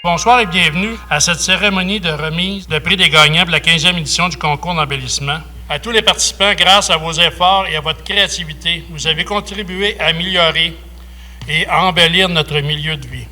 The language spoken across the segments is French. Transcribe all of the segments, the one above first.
Bonsoir et bienvenue à cette cérémonie de remise de prix des gagnants pour la 15e édition du concours d'embellissement. À tous les participants, grâce à vos efforts et à votre créativité, vous avez contribué à améliorer et à embellir notre milieu de vie,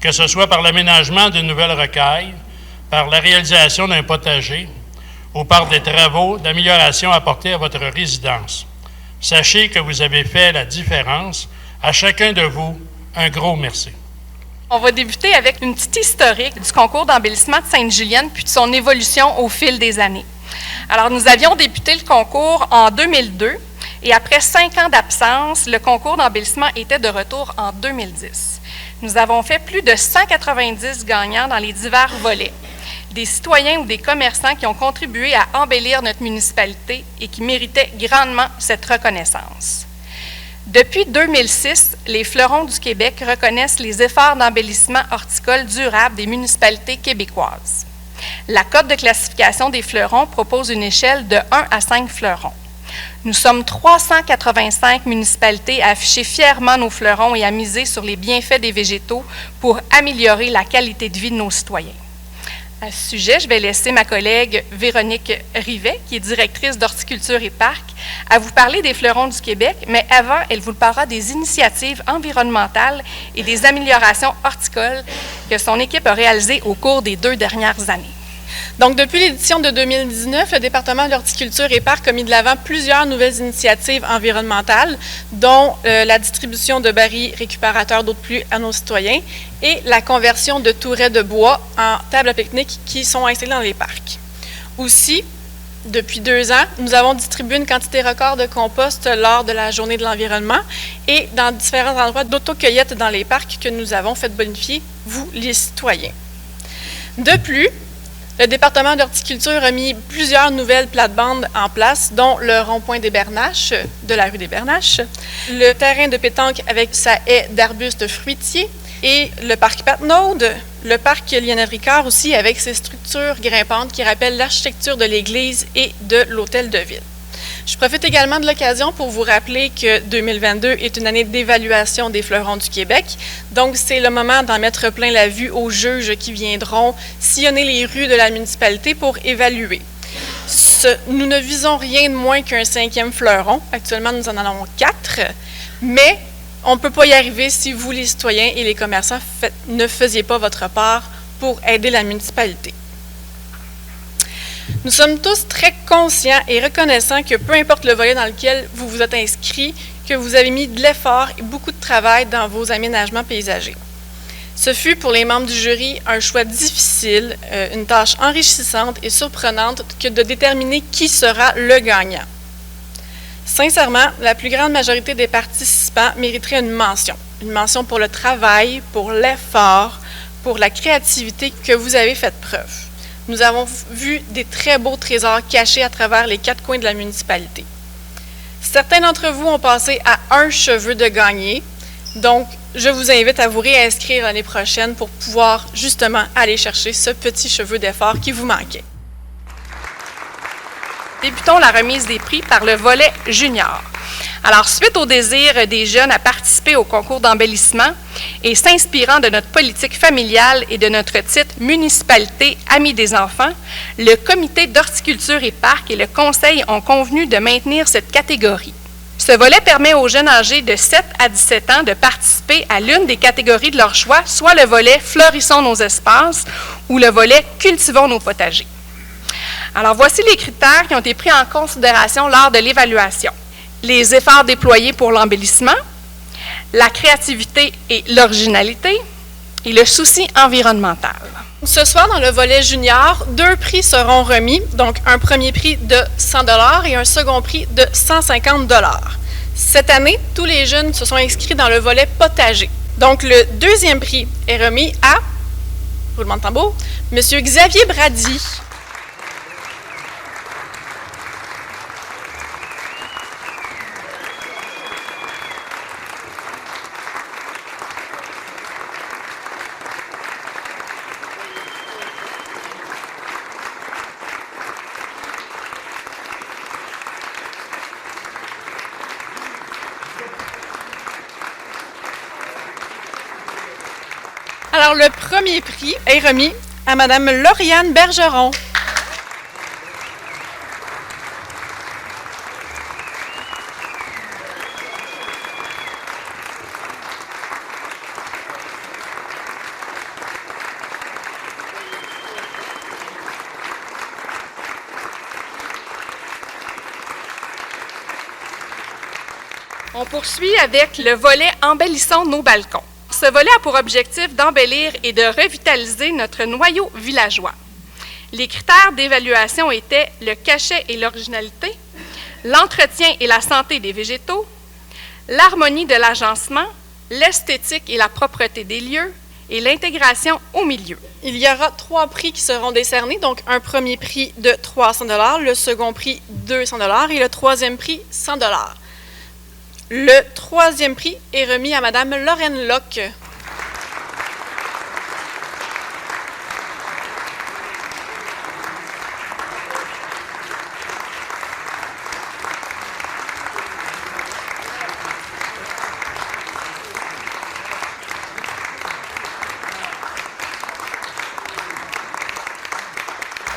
que ce soit par l'aménagement de nouvelles rocailles, par la réalisation d'un potager ou par des travaux d'amélioration apportés à votre résidence. Sachez que vous avez fait la différence. À chacun de vous, un gros merci. On va débuter avec une petite historique du concours d'embellissement de Sainte-Julienne puis de son évolution au fil des années. Alors, nous avions débuté le concours en 2002 et après 5 ans d'absence, le concours d'embellissement était de retour en 2010. Nous avons fait plus de 190 gagnants dans les divers volets. Des citoyens ou des commerçants qui ont contribué à embellir notre municipalité et qui méritaient grandement cette reconnaissance. Depuis 2006, les Fleurons du Québec reconnaissent les efforts d'embellissement horticole durable des municipalités québécoises. La cote de classification des fleurons propose une échelle de 1 à 5 fleurons. Nous sommes 385 municipalités à afficher fièrement nos fleurons et à miser sur les bienfaits des végétaux pour améliorer la qualité de vie de nos citoyens. À ce sujet, je vais laisser ma collègue Véronique Rivet, qui est directrice d'horticulture et parc, à vous parler des fleurons du Québec, mais avant, elle vous parlera des initiatives environnementales et des améliorations horticoles que son équipe a réalisées au cours des 2 dernières années. Donc, depuis l'édition de 2019, le département de l'horticulture et parc a mis de l'avant plusieurs nouvelles initiatives environnementales, dont la distribution de barils récupérateurs d'eau de pluie à nos citoyens et la conversion de tourets de bois en tables à pique-nique qui sont installées dans les parcs. Aussi, depuis 2 ans, nous avons distribué une quantité record de compost lors de la journée de l'environnement et dans différents endroits d'autocueillette dans les parcs que nous avons fait bonifier, vous, les citoyens. De plus, le département d'horticulture a mis plusieurs nouvelles plates-bandes en place, dont le rond-point des Bernaches, de la rue des Bernaches, le terrain de pétanque avec sa haie d'arbustes fruitiers et le parc Patnaud, le parc Lionel-Ricard aussi avec ses structures grimpantes qui rappellent l'architecture de l'église et de l'hôtel de ville. Je profite également de l'occasion pour vous rappeler que 2022 est une année d'évaluation des fleurons du Québec. Donc, c'est le moment d'en mettre plein la vue aux juges qui viendront sillonner les rues de la municipalité pour évaluer. Nous ne visons rien de moins qu'un 5e fleuron. Actuellement, nous en avons 4, mais on ne peut pas y arriver si vous, les citoyens et les commerçants, ne faisiez pas votre part pour aider la municipalité. Nous sommes tous très conscients et reconnaissants que peu importe le volet dans lequel vous vous êtes inscrit, que vous avez mis de l'effort et beaucoup de travail dans vos aménagements paysagers. Ce fut pour les membres du jury un choix difficile, une tâche enrichissante et surprenante que de déterminer qui sera le gagnant. Sincèrement, la plus grande majorité des participants mériterait une mention pour le travail, pour l'effort, pour la créativité que vous avez fait preuve. Nous avons vu des très beaux trésors cachés à travers les 4 coins de la municipalité. Certains d'entre vous ont passé à un cheveu de gagner, donc je vous invite à vous réinscrire l'année prochaine pour pouvoir justement aller chercher ce petit cheveu d'effort qui vous manquait. Débutons la remise des prix par le volet junior. Alors, suite au désir des jeunes à participer au concours d'embellissement et s'inspirant de notre politique familiale et de notre titre Municipalité Amis des enfants, le comité d'horticulture et parc et le conseil ont convenu de maintenir cette catégorie. Ce volet permet aux jeunes âgés de 7 à 17 ans de participer à l'une des catégories de leur choix, soit le volet Fleurissons nos espaces ou le volet Cultivons nos potagers. Alors, voici les critères qui ont été pris en considération lors de l'évaluation. Les efforts déployés pour l'embellissement, la créativité et l'originalité et le souci environnemental. Ce soir, dans le volet junior, 2 prix seront remis, donc un premier prix de 100 $ et un second prix de 150 $. Cette année, tous les jeunes se sont inscrits dans le volet potager. Donc, le 2e prix est remis à, roulement de tambour, M. Xavier Brady. Alors, le premier prix est remis à Mme Lauriane Bergeron. On poursuit avec le volet « Embellissons nos balcons ». Ce volet a pour objectif d'embellir et de revitaliser notre noyau villageois. Les critères d'évaluation étaient le cachet et l'originalité, l'entretien et la santé des végétaux, l'harmonie de l'agencement, l'esthétique et la propreté des lieux et l'intégration au milieu. Il y aura 3 prix qui seront décernés, donc un premier prix de 300 $, le second prix 200 $ et le troisième prix 100 $. Le troisième prix est remis à Mme Lorraine Locke.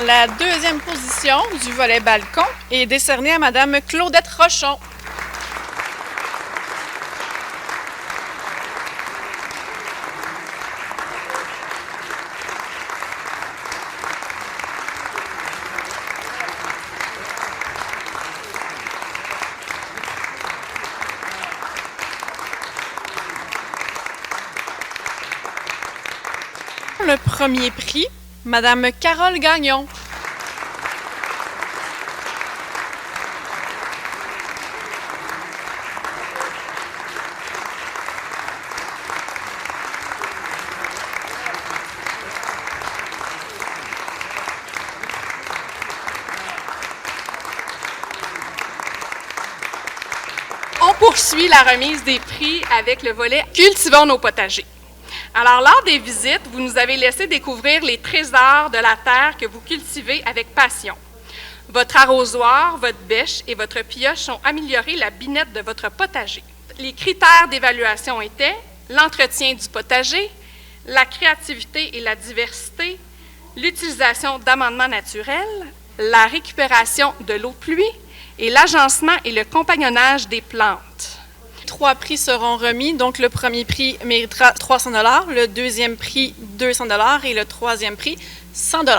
La deuxième position du volet balcon est décernée à Mme Claudette Rochon. Le premier prix, Madame Carole Gagnon. On poursuit la remise des prix avec le volet « Cultivons nos potagers ». Alors, lors des visites, vous nous avez laissé découvrir les trésors de la terre que vous cultivez avec passion. Votre arrosoir, votre bêche et votre pioche ont amélioré la binette de votre potager. Les critères d'évaluation étaient l'entretien du potager, la créativité et la diversité, l'utilisation d'amendements naturels, la récupération de l'eau de pluie et l'agencement et le compagnonnage des plantes. 3 prix seront remis, donc le premier prix méritera 300 $, le deuxième prix 200 $ et le troisième prix 100 $.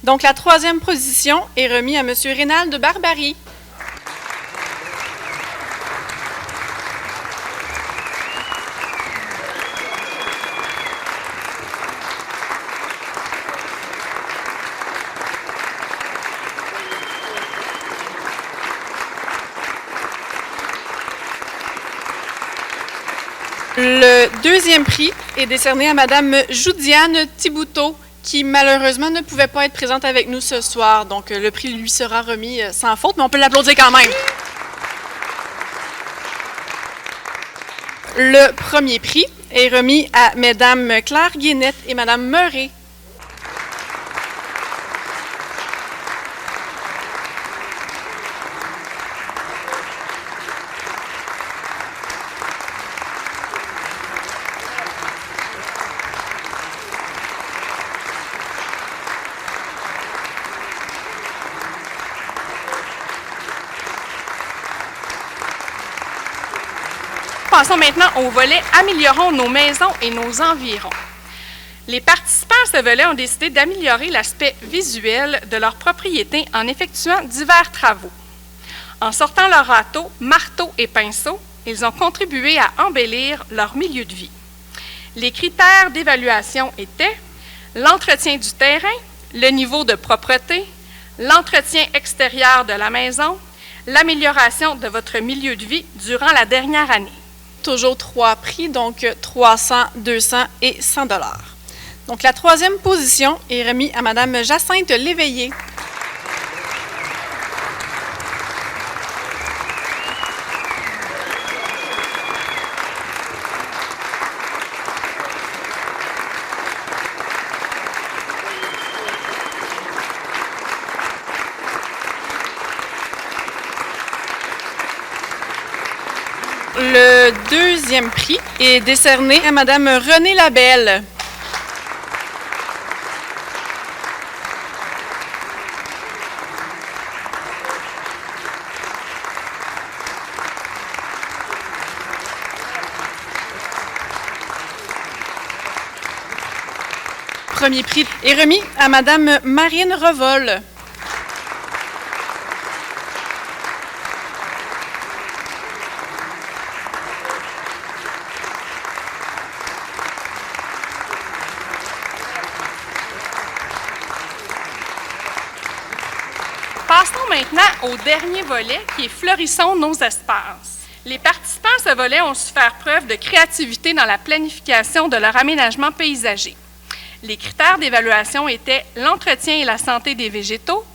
Donc la troisième position est remise à M. Rénal de Barbarie. Le deuxième prix est décerné à Mme Joudiane Thibouteau, qui malheureusement ne pouvait pas être présente avec nous ce soir. Donc le prix lui sera remis sans faute, mais on peut l'applaudir quand même. Le premier prix est remis à Mesdames Claire Guénette et Mme Meuret. Passons maintenant au volet « Améliorons nos maisons et nos environs ». Les participants à ce volet ont décidé d'améliorer l'aspect visuel de leurs propriétés en effectuant divers travaux. En sortant leur râteau, marteau et pinceau, ils ont contribué à embellir leur milieu de vie. Les critères d'évaluation étaient l'entretien du terrain, le niveau de propreté, l'entretien extérieur de la maison, l'amélioration de votre milieu de vie durant la dernière année. Toujours 3 prix, donc 300, 200 et 100 $. Donc la troisième position est remise à Mme Jacinthe Léveillé. Le deuxième prix est décerné à Madame Renée Labelle. Premier prix est remis à Madame Marine Revol. Passons maintenant au dernier volet qui est Fleurissons nos espaces. Les participants à ce volet ont su faire preuve de créativité dans la planification de leur aménagement paysager. Les critères d'évaluation étaient l'entretien et la santé des végétaux,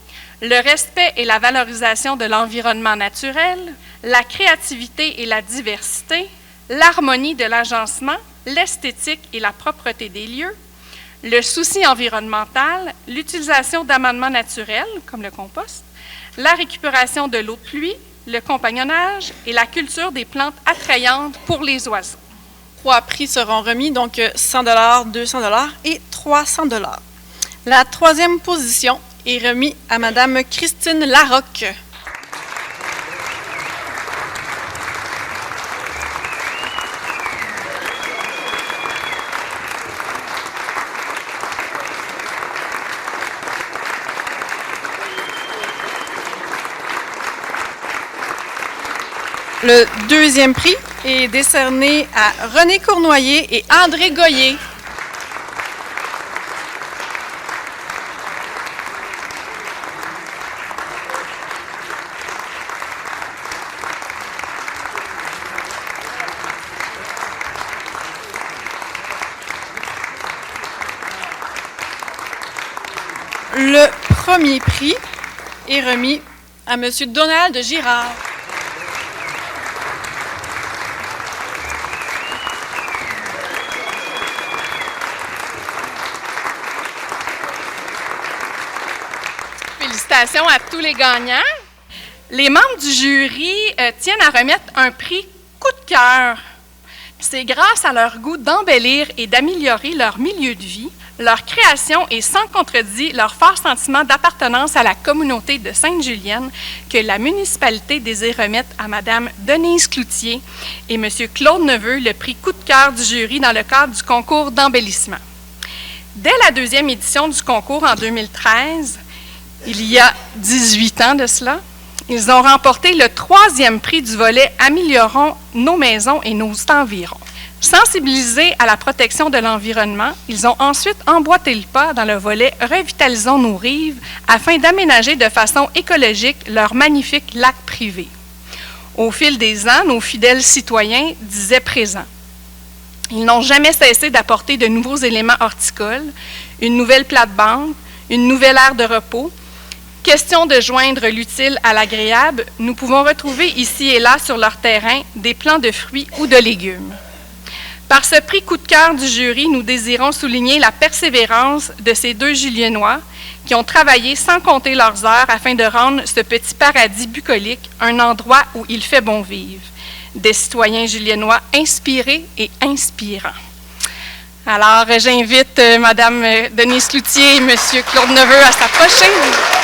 le respect et la valorisation de l'environnement naturel, la créativité et la diversité, l'harmonie de l'agencement, l'esthétique et la propreté des lieux, le souci environnemental, l'utilisation d'amendements naturels, comme le compost, la récupération de l'eau de pluie, le compagnonnage et la culture des plantes attrayantes pour les oiseaux. 3 prix seront remis, donc 100 $, 200 $ et 300 $. La troisième position est remise à Madame Christine Larocque. Le deuxième prix est décerné à René Cournoyer et André Goyer. Le premier prix est remis à Monsieur Donald Girard. Félicitations à tous les gagnants. Les membres du jury tiennent à remettre un prix coup de cœur. C'est grâce à leur goût d'embellir et d'améliorer leur milieu de vie, leur création et sans contredit leur fort sentiment d'appartenance à la communauté de Sainte-Julienne que la municipalité désire remettre à Mme Denise Cloutier et M. Claude Neveu le prix coup de cœur du jury dans le cadre du concours d'embellissement. Dès la deuxième édition du concours en 2013, il y a 18 ans de cela, ils ont remporté le 3e prix du volet « Améliorons nos maisons et nos environs ». Sensibilisés à la protection de l'environnement, ils ont ensuite emboîté le pas dans le volet « Revitalisons nos rives » afin d'aménager de façon écologique leur magnifique lac privé. Au fil des ans, nos fidèles citoyens disaient présent. Ils n'ont jamais cessé d'apporter de nouveaux éléments horticoles, une nouvelle plate-bande, une nouvelle aire de repos. Question de joindre l'utile à l'agréable, nous pouvons retrouver ici et là sur leur terrain des plants de fruits ou de légumes. Par ce prix coup de cœur du jury, nous désirons souligner la persévérance de ces 2 Juliennois qui ont travaillé sans compter leurs heures afin de rendre ce petit paradis bucolique un endroit où il fait bon vivre. Des citoyens juliennois inspirés et inspirants. Alors, j'invite Mme Denise Cloutier et M. Claude Neveu à s'approcher.